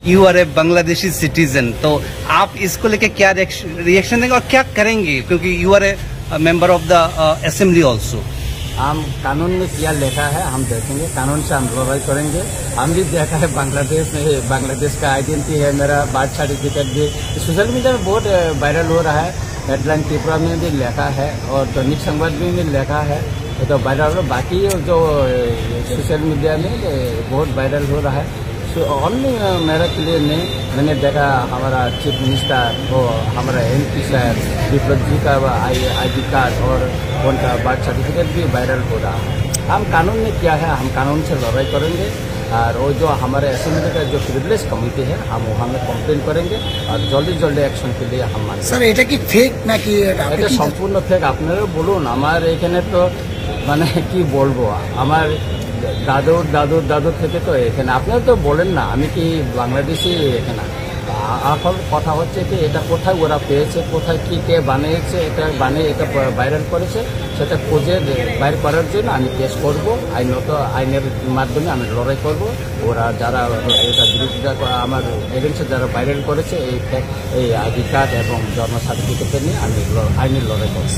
You are a Bangladeshi citizen, तो आप इसको लेके क्या रिएक्शन देंगे और क्या करेंगे, क्योंकि you are a member of the assembly also. हम कानून में क्या लिखा है हम देखेंगे, कानून से हम लड़ाई करेंगे। हम भी देखा है बांग्लादेश में, बांग्लादेश का आइडेंटिटी है, मेरा बर्थ सर्टिफिकेट भी सोशल मीडिया में बहुत वायरल हो रहा है। हेडलाइन त्रिपुरा में भी लिखा है और दैनिक संवाद में भी लिखा है, तो वायरल हो। बाकी जो सोशल मीडिया में बहुत वायरल हो रहा है। ओनली मेरा के लिए नहीं, मैंने देखा हमारा चीफ मिनिस्टर और हमारा MP साहब विप्लव जी का ID कार्ड और उनका बर्थ सर्टिफिकेट भी वायरल हो रहा है। हम कानून में क्या है, हम कानून से लड़ाई करेंगे और वो जो हमारे असेंबली का जो प्रिविलेज कमिटी है हम वहाँ में कम्प्लेन करेंगे और जल्दी एक्शन के लिए हम मानते हैं। सर এটা কি ফেক নাকি এটা সম্পূর্ণ ফেক। আপনারা বলুন, আমার এখানে তো মানে কি বলবো, আমার দাদুর থেকে তো এখানে আপনারা তো বলেন না আমি কি বাংলাদেশি এখানে। এখন কথা হচ্ছে কি এটা কোথায় ওরা পেয়েছে, কোথায় কি কে বানিয়েছে, এটা বানিয়ে এটা ভাইরাল করেছে, সেটা খুঁজে বাইর করার জন্য আমি কেস করব। আইনের মাধ্যমে আমি লড়াই করব। ওরা যারা এটা বিরোধিতা আমার এগেন্সে যারা ভাইরাল করেছে এই ID কার্ড এবং জন্ম সার্টিফিকেট নিয়ে আমি আইনের লড়াই করব।